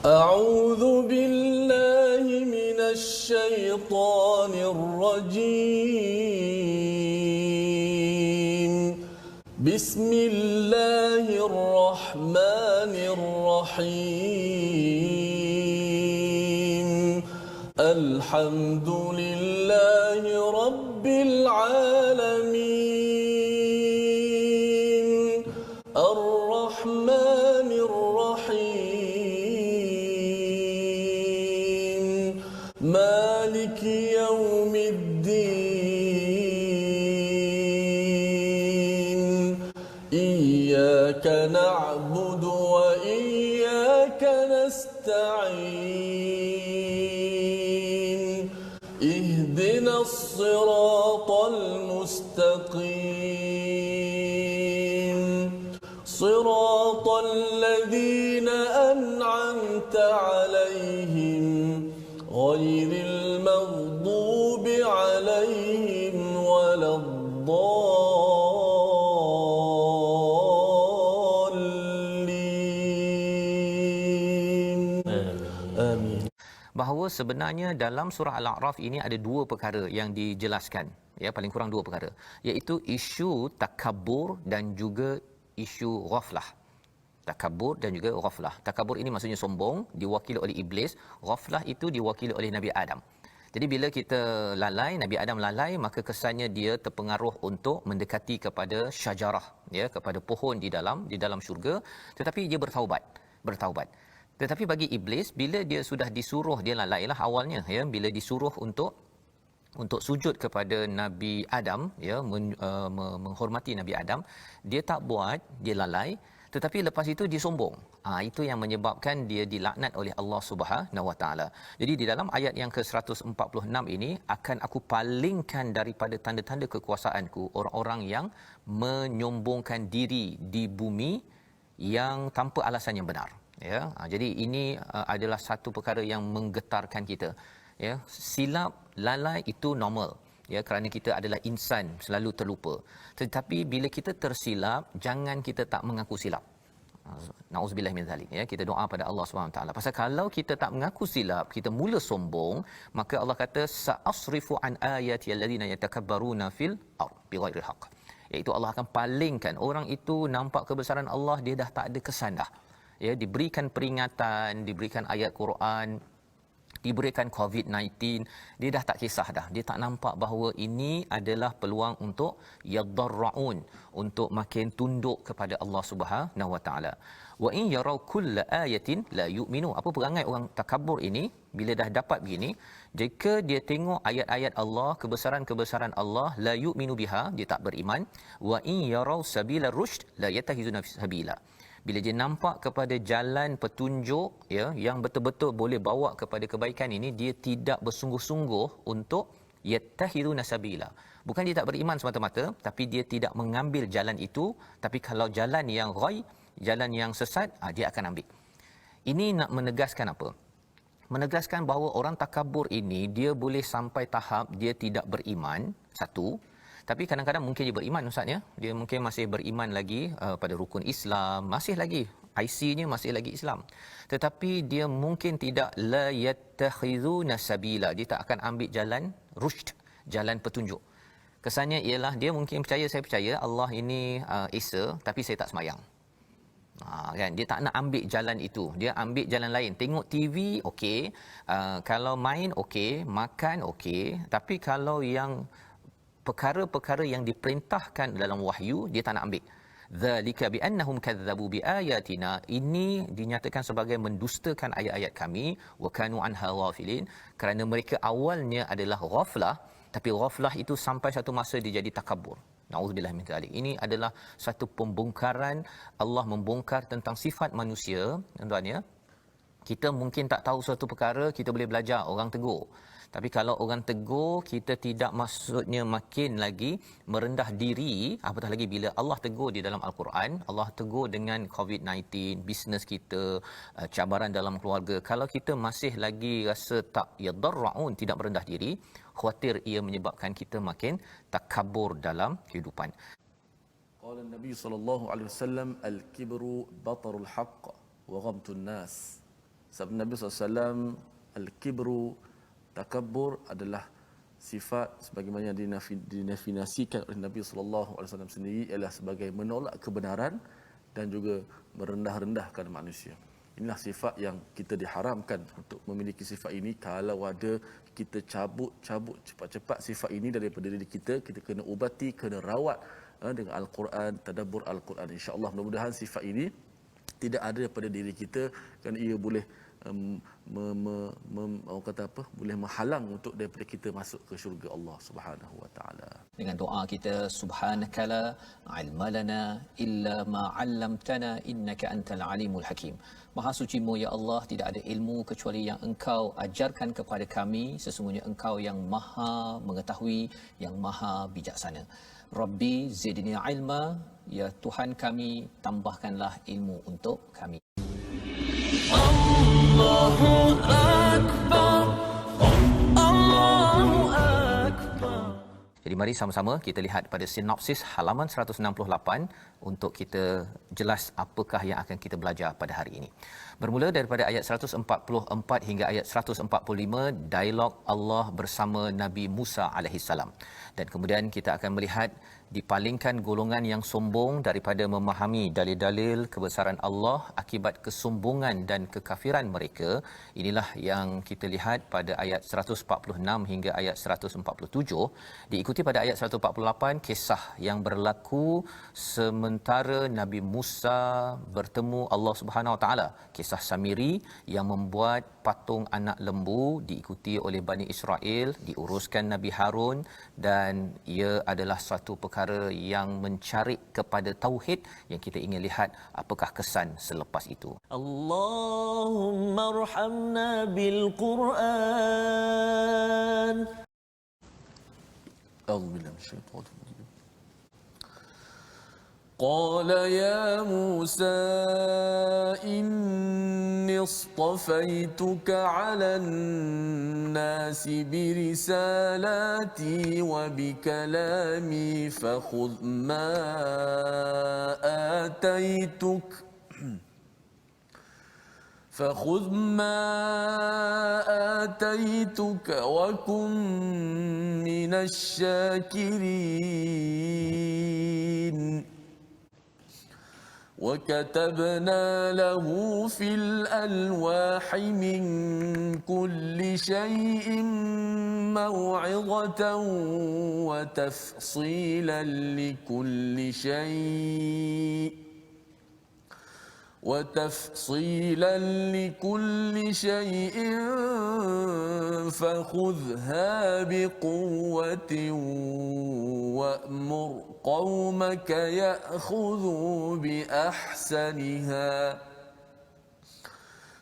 أعوذ بالله من الشيطان الرجيم بسم الله الرحمن الرحيم الحمد لله رب العالمين الرحمن الرحيم مالك يوم الدين إياك نعبد وإياك نستعين اهدنا الصراط المستقيم صراط الذين أنعمت عليهم غير المغضوب عليهم ولا الضالين آمين. Bahawa sebenarnya dalam surah Al-A'raf ini ada dua perkara yang dijelaskan, ya, paling kurang dua perkara, iaitu isu takabur dan juga isu ghaflah. Takabur dan juga ghaflah. Takabur ini maksudnya sombong, diwakili oleh iblis. Ghaflah itu diwakili oleh Nabi Adam. Jadi bila kita lalai, Nabi Adam lalai, maka kesannya dia terpengaruh untuk mendekati kepada syajarah, ya, kepada pohon di dalam syurga, tetapi dia bertaubat. Tetapi bagi iblis, bila dia sudah disuruh, dia lalailah awalnya, ya, bila disuruh untuk sujud kepada Nabi Adam, ya, menghormati Nabi Adam, dia tak buat, dia lalai, tetapi lepas itu dia sombong. Itu yang menyebabkan dia dilaknat oleh Allah Subhanahu Wa Taala. Jadi di dalam ayat yang ke-146 ini, akan aku palingkan daripada tanda-tanda kekuasaanku orang-orang yang menyombongkan diri di bumi yang tanpa alasan yang benar, ya. Jadi ini adalah satu perkara yang menggetarkan kita, ya. Silap, lalai itu normal, ya, kerana kita adalah insan, selalu terlupa. Tetapi bila kita tersilap, jangan kita tak mengaku silap. Nauzubillah min zalik, ya. Kita doa pada Allah Subhanahu taala. Pasal kalau kita tak mengaku silap, kita mula sombong, maka Allah kata sa'asrifu an ayati alladhina yatakabbaruna fil ard bighairi haqq. Iaitu Allah akan palingkan orang itu nampak kebesaran Allah, dia dah tak ada kesan dah. Ya, diberikan peringatan, diberikan ayat Quran, diberikan COVID-19, dia dah tak kisah dah. Dia tak nampak bahawa ini adalah peluang untuk yadarraun, untuk makin tunduk kepada Allah Subhanahu Wa Taala. Wa in yarau kulla ayatin la yu'minu. Apa perangai orang takabur ini? Bila dah dapat begini, jika dia tengok ayat-ayat Allah, kebesaran-kebesaran Allah, la yu'minu biha, dia tak beriman. Wa in yarau sabila rushd la yattahizuna sabila. Bila dia nampak kepada jalan petunjuk, ya, yang betul-betul boleh bawa kepada kebaikan ini, dia tidak bersungguh-sungguh untuk yattahiduna sabila. Bukan dia tak beriman semata-mata, tapi dia tidak mengambil jalan itu. Tapi kalau jalan yang ghai, jalan yang sesat, dia akan ambil. Ini nak menegaskan apa? Menegaskan bahawa orang takabur ini, dia boleh sampai tahap dia tidak beriman, satu. Tapi kadang-kadang mungkin dia beriman, ustaz, ya. Dia mungkin masih beriman lagi pada rukun Islam, masih lagi IC-nya masih lagi Islam. Tetapi dia mungkin tidak la yattakhizuna sabila. Dia tak akan ambil jalan rushd, jalan petunjuk. Kesannya ialah dia mungkin percaya, saya percaya Allah ini Esa, tapi saya tak semayang. Kan, dia tak nak ambil jalan itu, dia ambil jalan lain. Tengok TV okey, kalau main okey, makan okey, tapi kalau yang perkara-perkara yang diperintahkan dalam wahyu, dia tak nak ambil. Zalika bi annahum kadzabu bi ayatina. Ini dinyatakan sebagai mendustakan ayat-ayat kami, wa kanu anha ghafilin, kerana mereka awalnya adalah ghaflah, tapi ghaflah itu sampai satu masa dia jadi takabur. Nauzubillah min zalik. Ini adalah satu pembongkaran. Allah membongkar tentang sifat manusia, tuan-tuan, ya. Kita mungkin tak tahu suatu perkara, kita boleh belajar, orang tegur. Tapi kalau orang tegur, kita tidak maksudnya makin lagi merendah diri, apatah lagi bila Allah tegur di dalam Al-Quran. Allah tegur dengan COVID-19, bisnes kita, cabaran dalam keluarga. Kalau kita masih lagi rasa tak yadarraun, tidak merendah diri, khawatir ia menyebabkan kita makin takabur dalam kehidupan. Qala Nabi sallallahu alaihi wasallam al-kibru batarul haqq wa ghamtun nas. Sabda Nabi SAW, al-kibru, takabbur adalah sifat sebagaimana yang didefinisikan oleh Nabi SAW sendiri ialah sebagai menolak kebenaran dan juga merendah-rendahkan manusia. Inilah sifat yang kita diharamkan untuk memiliki sifat ini. Kalau ada kita cabut cepat-cepat sifat ini daripada diri kita, kita kena ubati, kena rawat dengan Al-Quran, tadabbur Al-Quran. InsyaAllah mudah-mudahan sifat ini tidak ada daripada diri kita, kerana ia boleh orang kata apa, boleh menghalang untuk daripada kita masuk ke syurga Allah Subhanahu wa taala. Dengan doa kita, subhanakala ilma lana illa ma 'allamtana innaka antal alimul hakim. Maha sucimu ya Allah, tidak ada ilmu kecuali yang Engkau ajarkan kepada kami, sesungguhnya Engkau yang Maha mengetahui, yang Maha bijaksana. Rabbi zidni ilma, ya Tuhan kami, tambahkanlah ilmu untuk kami. Allahu akbar, Allahu akbar. Jadi mari sama-sama kita lihat pada sinopsis halaman 168 untuk kita jelas apakah yang akan kita belajar pada hari ini. Bermula daripada ayat 144 hingga ayat 145, dialog Allah bersama Nabi Musa alaihissalam. Dan kemudian kita akan melihat dipalingkan golongan yang sombong daripada memahami dalil-dalil kebesaran Allah akibat kesombongan dan kekafiran mereka. Inilah yang kita lihat pada ayat 146 hingga ayat 147. Diikuti pada ayat 148 kisah yang berlaku sementara Nabi Musa bertemu Allah Subhanahu Wa Taala. Kisah Samiri yang membuat patung anak lembu, diikuti oleh Bani Israel, diuruskan Nabi Harun, dan ia adalah satu perkara yang mencari kepada tauhid yang kita ingin lihat apakah kesan selepas itu. Allahumma arhamna bil Quran. A'udzubillahi minasyaitonir rajim. قال يا موسى إني اصطفيتك على الناس برسالاتي وبكلامي فخذ ما آتيتك وكن من الشاكرين. وكتبنا له في الألواح من كل شيء موعظة وتفصيلا لكل شيء فخذها بقوة وأمر قومك يأخذوا بأحسنها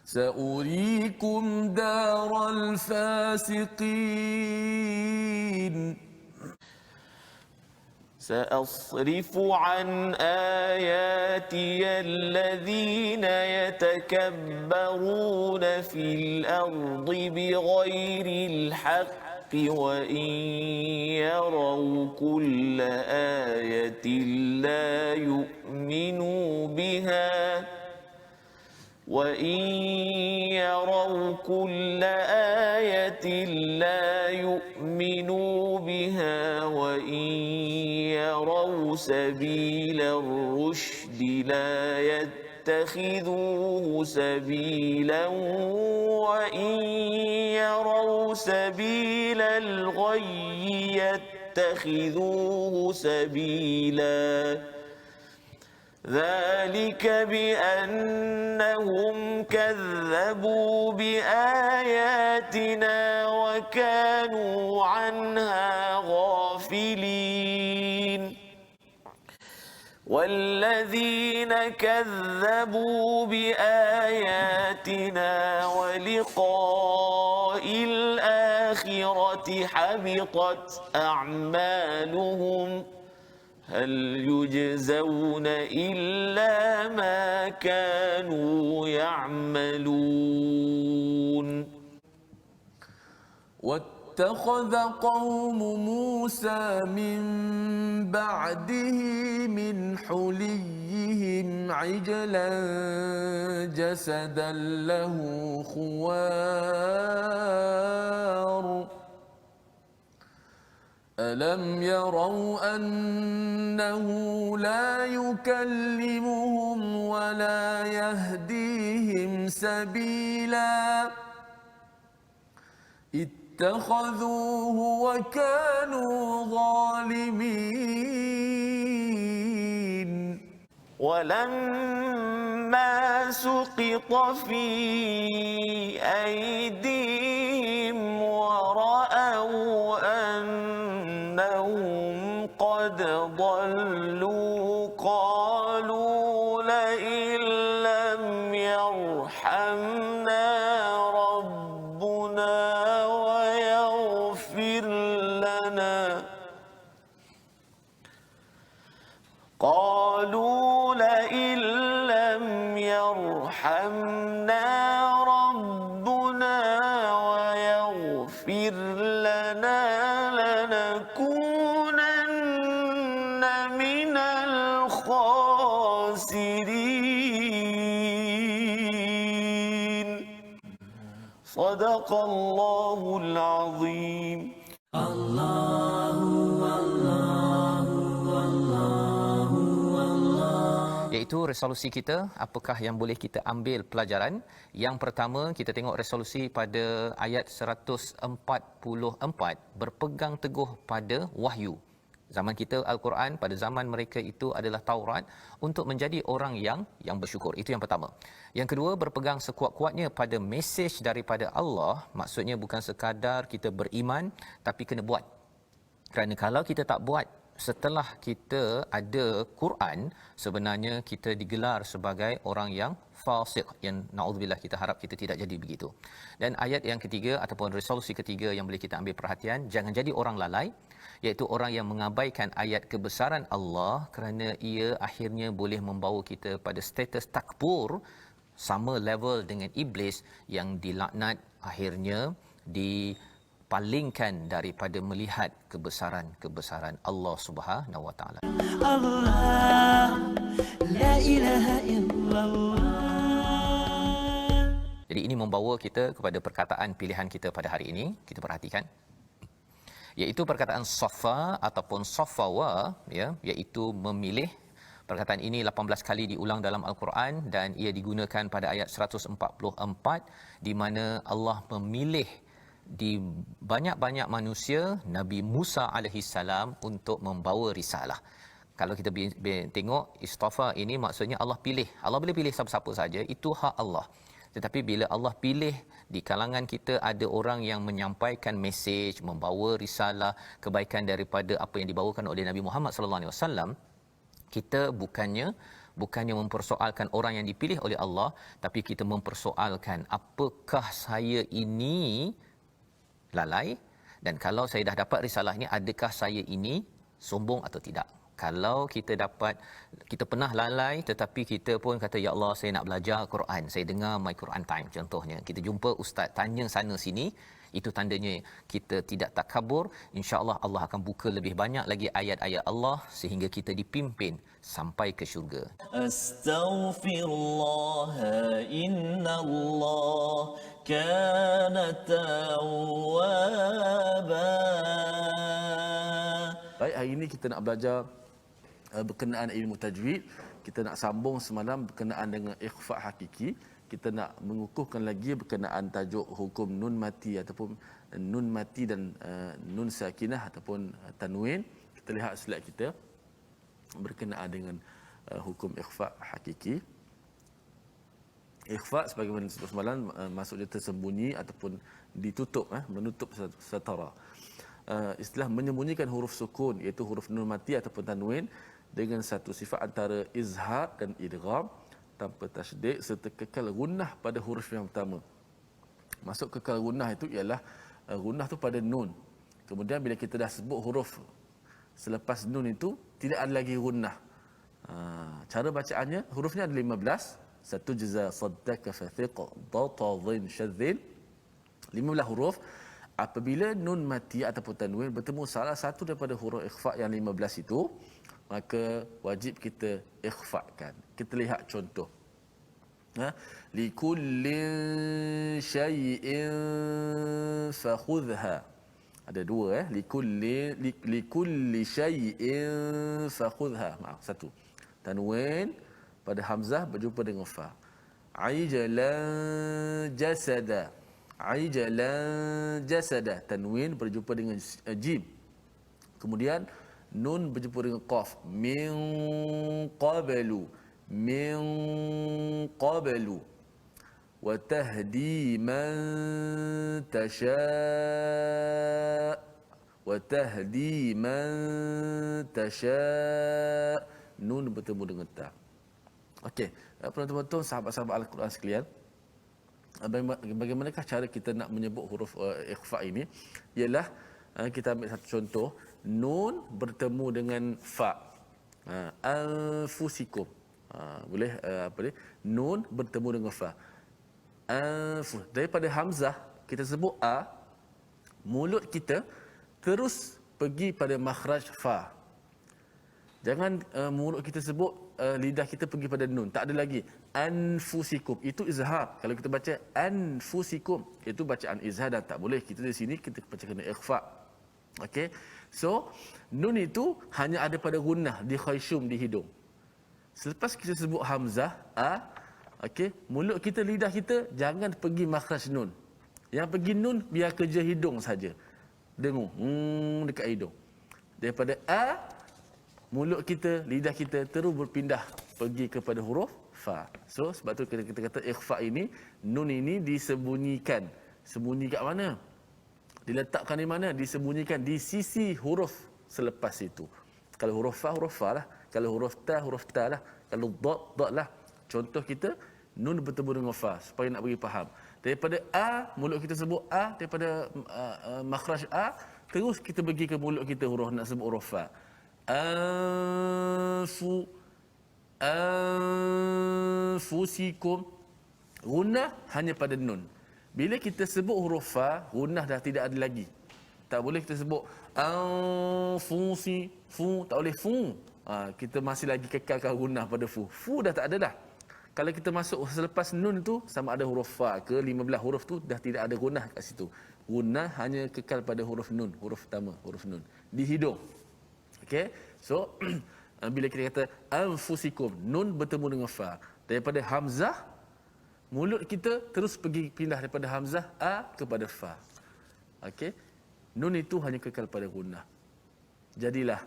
سأريكم دار الفاسقين. سأصرف عن آياتي الذين يتكبرون في الأرض بغير الحق وإن يروا كل آية لا يؤمنوا بها وإن يروا كل آية لا يؤمنوا بها وإن يروا سبيل الرشد لا يتخذوه سبيلا وإن يروا سبيل الغي يتخذوه سبيلا ذلك بأنهم كذبوا بآياتنا وكانوا عنها غافلين. والذين كذبوا بآياتنا ولقاء الآخرة حبطت أعمالهم هل يجزون إلا ما كانوا يعملون. واتخذ قوم موسى من بعده من حليهم عجلا جسدا له خوار ألم يروا أنه لا يكلمهم ولا يهديهم سبيلا اتخذوه وكانوا ظالمين ولما سقط في أيديهم ورأوا أنهم قد ضلوا قالوا لئن لم يرحمنا ربنا ويغفر لنا قالوا لئن لم يرحمنا ربنا ويغفر لنا لنكونن من الخاسرين صدق الله العظيم Iaitu resolusi kita, apakah yang boleh kita ambil pelajaran? Yang pertama, kita tengok resolusi pada ayat 144, berpegang teguh pada wahyu. Zaman kita Al-Quran, pada zaman mereka itu adalah Taurat, untuk menjadi orang yang bersyukur. Itu yang pertama. Yang kedua, berpegang sekuat-kuatnya pada mesej daripada Allah. Maksudnya bukan sekadar kita beriman, tapi kena buat. Kerana kalau kita tak buat, setelah kita ada Quran, sebenarnya kita digelar sebagai orang yang fasik, yang naudzubillah, kita harap kita tidak jadi begitu. Dan ayat yang ketiga ataupun resolusi ketiga yang boleh kita ambil perhatian, jangan jadi orang lalai, iaitu orang yang mengabaikan ayat kebesaran Allah, kerana ia akhirnya boleh membawa kita pada status takbur, sama level dengan iblis yang dilaknat, akhirnya dipalingkan daripada melihat kebesaran Allah Subhanahu wa taala. Allah la ilaha illallah. Jadi ini membawa kita kepada perkataan pilihan kita pada hari ini. Kita perhatikan, iaitu perkataan safa ataupun safawa, ya, iaitu memilih. Perkataan ini 18 kali diulang dalam Al-Quran dan ia digunakan pada ayat 144, di mana Allah memilih di banyak-banyak manusia Nabi Musa alaihissalam untuk membawa risalah. Kalau kita tengok istafa ini, maksudnya Allah pilih. Allah boleh pilih siapa-siapa saja, itu hak Allah. Tetapi bila Allah pilih, di kalangan kita ada orang yang menyampaikan mesej, membawa risalah kebaikan daripada apa yang dibawakan oleh Nabi Muhammad sallallahu alaihi wasallam, kita bukannya mempersoalkan orang yang dipilih oleh Allah, tapi kita mempersoalkan, apakah saya ini lalai, dan kalau saya dah dapat risalah ini, adakah saya ini sombong atau tidak? Kalau kita pernah lalai, tetapi kita pun kata, ya Allah, saya nak belajar Quran, saya dengar My Quran Time contohnya, kita jumpa ustaz tanya sana sini, itu tandanya kita tidak takabur. InsyaAllah Allah akan buka lebih banyak lagi ayat-ayat Allah sehingga kita dipimpin sampai ke syurga. Astaghfirullah innallah kana tawwaba. Baik, hari ini kita nak belajar berkenaan ilmu tajwid. Kita nak sambung semalam berkenaan dengan ikhfa hakiki. Kita nak mengukuhkan lagi berkenaan tajuk hukum nun mati ataupun nun mati dan nun sakinah ataupun tanwin. Kita lihat slide kita berkenaan dengan hukum ikhfa hakiki. Ikhfa sebagaimana disebut semalam, maksudnya tersembunyi ataupun ditutup, menutup satara. Istilah menyembunyikan huruf sukun, iaitu huruf nun mati ataupun tanwin, dengan satu sifat antara izhar dan idgham tanpa tasydid, serta kekal gunnah pada huruf yang pertama. Maksud kekal gunnah itu ialah gunnah tu pada nun. Kemudian bila kita dah sebut huruf selepas nun itu, tidak ada lagi gunnah. Cara bacaannya, hurufnya ada 15. Satu jaza saddaka fathiq dha ta dhin shadhin, 15 huruf. apabila nun mati ataupun tanwin bertemu salah satu daripada huruf ikhfa yang 15 itu, maka wajib kita ikhfakan. Kita lihat contoh. Likullin syai'in fakhudha. Ada dua likulli syai'in fakhudha. Maaf, satu. Tanwin pada hamzah berjumpa dengan fa. Aijalan jasada. Aijalan jasada. Tanwin berjumpa dengan jim. Kemudian nun berjumpa dengan qaf. Min qablu. Min qablu. Wa tahdi man tasha' wa tahdi man tasha'. Nun bertemu dengan ta. Okey, penonton-penonton, sahabat-sahabat Al-Quran sekalian, bagaimanakah cara kita nak menyebut huruf ikhfa ini? Ialah kita ambil satu contoh, nun bertemu dengan fa. Anfusikum. Boleh apa ni? Nun bertemu dengan fa. Daripada hamzah kita sebut a, mulut kita terus pergi pada makhraj fa. Jangan mulut kita sebut, lidah kita pergi pada nun. Tak ada lagi. Anfusikum. Itu izhar. Kalau kita baca anfusikum, itu bacaan izhar dan tak boleh. Kita di sini kita baca kena ikhfa. Okey. So, nun itu hanya ada pada gunnah di khayshum, di hidung. Selepas kita sebut hamzah, a, okey, mulut kita, lidah kita jangan pergi makhraj nun. Yang pergi nun biar kerja hidung saja. Dengung dekat hidung. Daripada a, mulut kita, lidah kita terus berpindah pergi kepada huruf fa. So sebab tu kita kata ikhfa ini, nun ini disembunyikan. Sembunyi kat mana? Diletakkan di mana? Disembunyikan di sisi huruf selepas itu. Kalau huruf fa lah. Kalau huruf ta lah. Kalau dot lah. Contoh kita, nun bertemu dengan fa supaya nak bagi faham. Daripada a, mulut kita sebut a, daripada makhraj a, terus kita pergi ke mulut kita huruf nak sebut huruf fa. Anfusikum. Gunnah hanya pada nun. Bila kita sebut huruf fa, gunnah dah tidak ada lagi. Tak boleh kita sebut fu, tak boleh fu. Kita masih lagi kekalkan gunnah pada fu. Fu dah tak ada dah. Kalau kita masuk selepas nun tu, sama ada huruf fa ke 15 huruf tu, dah tidak ada gunnah kat situ. Gunnah hanya kekal pada huruf nun, huruf pertama, huruf nun di hidung. Okey. So bila kita kata anfusikum, nun bertemu dengan fa. Daripada hamzah, mulut kita terus pergi pindah daripada hamzah a kepada fa. Okey. Nun itu hanya kekal pada gunnah. Jadilah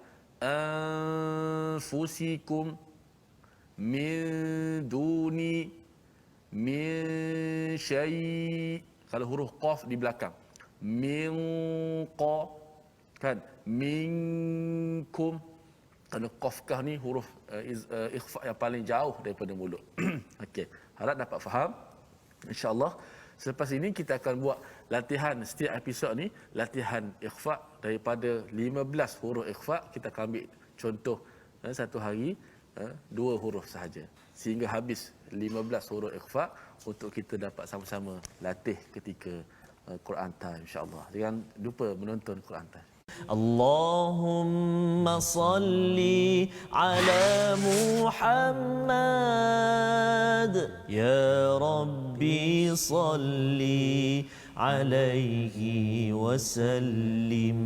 anfusikum min duni min syai'. Kalau huruf qaf di belakang, min qa, kan, minkum. Kalau qaf kah ni huruf ikhfa yang paling jauh daripada mulut. Okey, harap dapat faham. InsyaAllah selepas ini kita akan buat latihan setiap episod ni, latihan ikhfa daripada 15 huruf ikhfa. Kita akan ambil contoh satu hari 2 huruf sahaja sehingga habis 15 huruf ikhfa untuk kita dapat sama-sama latih ketika Quran Time, insya-Allah. Jangan lupa menonton Quran Time. Allahumma salli ala Muhammad, ya Rabbi salli alaihi wasallim.